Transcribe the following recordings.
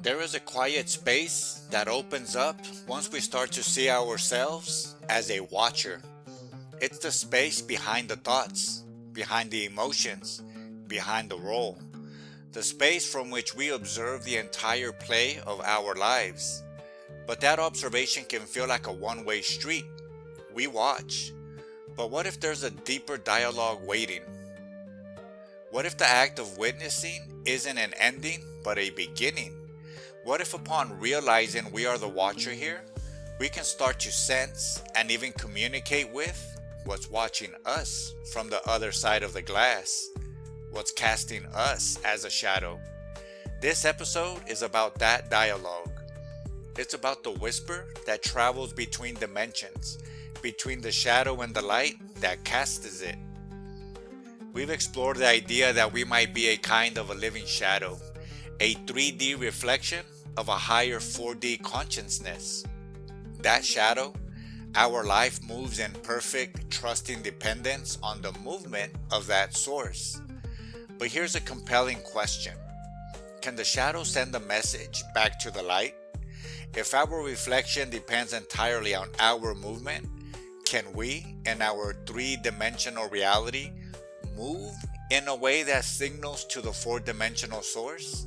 There is a quiet space that opens up once we start to see ourselves as a watcher. It's the space behind the thoughts, behind the emotions, behind the role. The space from which we observe the entire play of our lives. But that observation can feel like a one-way street. We watch. But what if there's a deeper dialogue waiting? What if the act of witnessing isn't an ending, but a beginning? What if upon realizing we are the watcher here, we can start to sense and even communicate with what's watching us from the other side of the glass, what's casting us as a shadow? This episode is about that dialogue. It's about the whisper that travels between dimensions, between the shadow and the light that casts it. We've explored the idea that we might be a kind of a living shadow, a 3D reflection of a higher 4D consciousness. That shadow, our life moves in perfect, trusting dependence on the movement of that source. But here's a compelling question. Can the shadow send a message back to the light? If our reflection depends entirely on our movement, can we, in our three-dimensional reality, move in a way that signals to the four-dimensional source?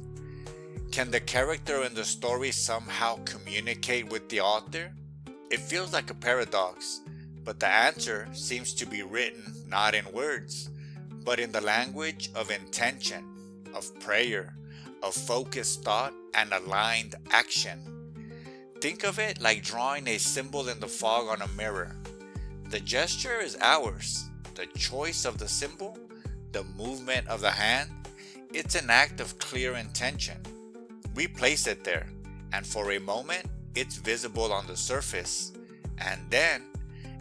Can the character in the story somehow communicate with the author? It feels like a paradox, but the answer seems to be written not in words, but in the language of intention, of prayer, of focused thought and aligned action. Think of it like drawing a symbol in the fog on a mirror. The gesture is ours. The choice of the symbol, the movement of the hand, it's an act of clear intention. We place it there, and for a moment, it's visible on the surface. And then,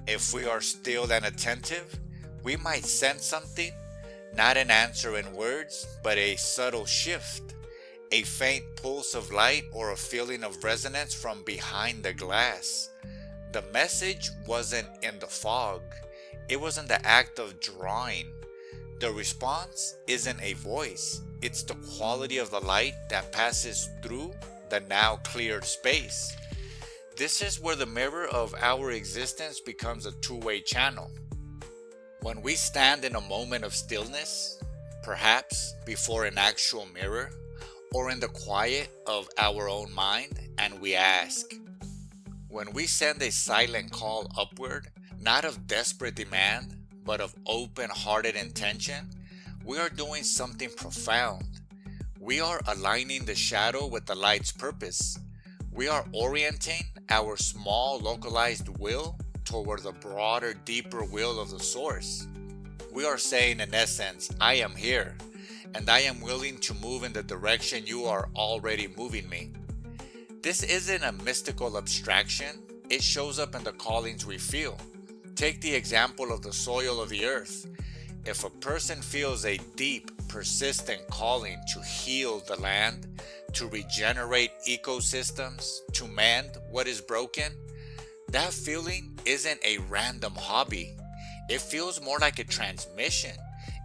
if we are still and attentive, we might sense something, not an answer in words, but a subtle shift, a faint pulse of light or a feeling of resonance from behind the glass. The message wasn't in the fog. It wasn't the act of drawing. The response isn't a voice. It's the quality of the light that passes through the now cleared space. This is where the mirror of our existence becomes a two-way channel. When we stand in a moment of stillness, perhaps before an actual mirror, or in the quiet of our own mind, and we ask. When we send a silent call upward, not of desperate demand, but of open-hearted intention, we are doing something profound. We are aligning the shadow with the light's purpose. We are orienting our small, localized will toward the broader, deeper will of the source. We are saying, in essence, I am here, and I am willing to move in the direction you are already moving me. This isn't a mystical abstraction. It shows up in the callings we feel. Take the example of the soil of the earth. If a person feels a deep, persistent calling to heal the land, to regenerate ecosystems, to mend what is broken, that feeling isn't a random hobby. It feels more like a transmission.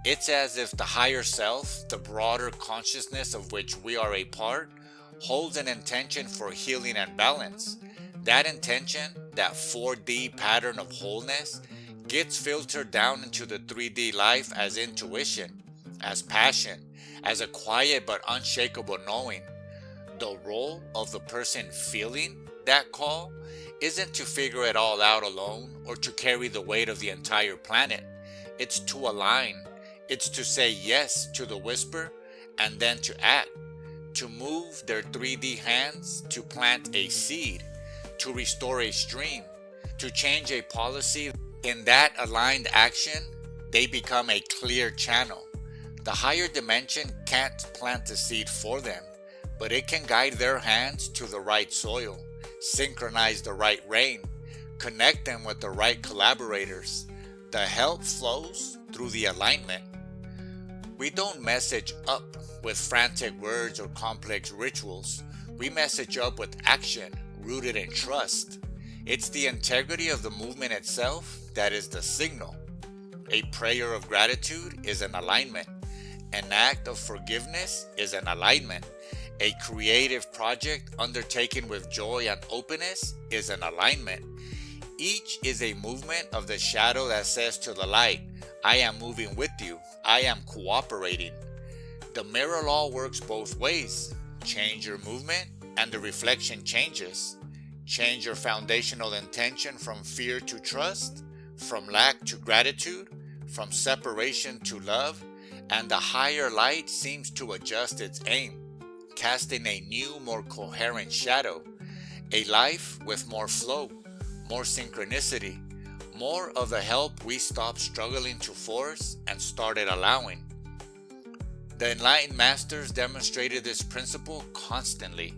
It's as if the higher self, the broader consciousness of which we are a part, holds an intention for healing and balance. That intention, that 4D pattern of wholeness, gets filtered down into the 3D life as intuition, as passion, as a quiet but unshakable knowing. The role of the person feeling that call isn't to figure it all out alone or to carry the weight of the entire planet. It's to align. It's to say yes to the whisper and then to act, to move their 3D hands to plant a seed, to restore a stream, to change a policy. In that aligned action, they become a clear channel. The higher dimension can't plant the seed for them, but it can guide their hands to the right soil, synchronize the right rain, connect them with the right collaborators. The help flows through the alignment. We don't message up with frantic words or complex rituals. We message up with action rooted in trust. It's the integrity of the movement itself that is the signal. A prayer of gratitude is an alignment. An act of forgiveness is an alignment. A creative project undertaken with joy and openness is an alignment. Each is a movement of the shadow that says to the light, I am moving with you, I am cooperating. The mirror law works both ways. Change your movement and the reflection changes. Change your foundational intention from fear to trust, from lack to gratitude, from separation to love, and the higher light seems to adjust its aim, casting a new, more coherent shadow, a life with more flow, more synchronicity, more of the help we stopped struggling to force and started allowing. The enlightened masters demonstrated this principle constantly.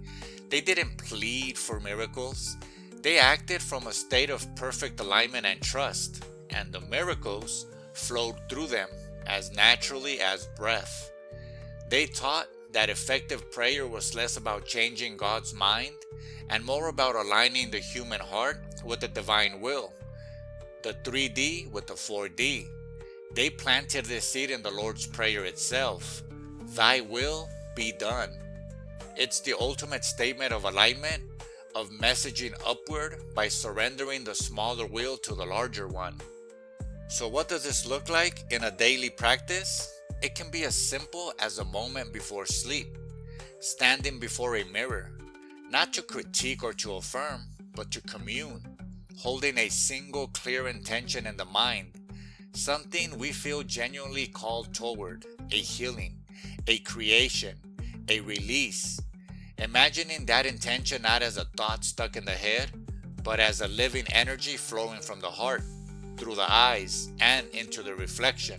They didn't plead for miracles. They acted from a state of perfect alignment and trust, and the miracles flowed through them as naturally as breath. They taught that effective prayer was less about changing God's mind and more about aligning the human heart with the divine will, the 3D with the 4D. They planted this seed in the Lord's Prayer itself. Thy will be done. It's the ultimate statement of alignment, of messaging upward by surrendering the smaller will to the larger one. So what does this look like in a daily practice? It can be as simple as a moment before sleep, standing before a mirror, not to critique or to affirm, but to commune, holding a single clear intention in the mind, something we feel genuinely called toward, a healing, a creation, a release. Imagining that intention not as a thought stuck in the head, but as a living energy flowing from the heart, through the eyes, and into the reflection.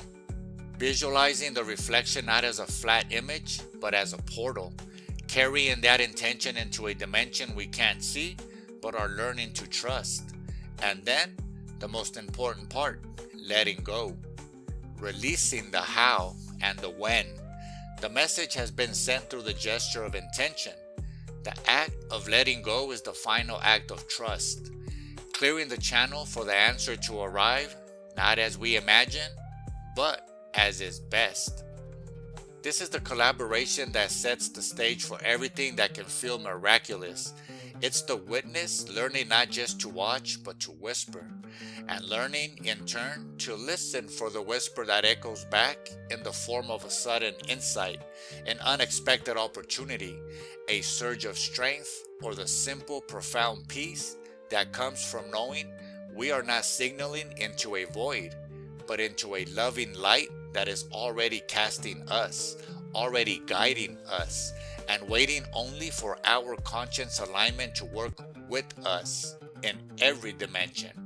Visualizing the reflection not as a flat image, but as a portal, carrying that intention into a dimension we can't see, but are learning to trust. And then, the most important part, letting go. Releasing the how and the when. The message has been sent through the gesture of intention. The act of letting go is the final act of trust, clearing the channel for the answer to arrive, not as we imagine, but as is best. This is the collaboration that sets the stage for everything that can feel miraculous. It's the witness learning not just to watch, but to whisper, and learning in turn to listen for the whisper that echoes back in the form of a sudden insight, an unexpected opportunity, a surge of strength, or the simple, profound peace that comes from knowing we are not signaling into a void, but into a loving light that is already casting us, already guiding us, and waiting only for our conscience alignment to work with us in every dimension.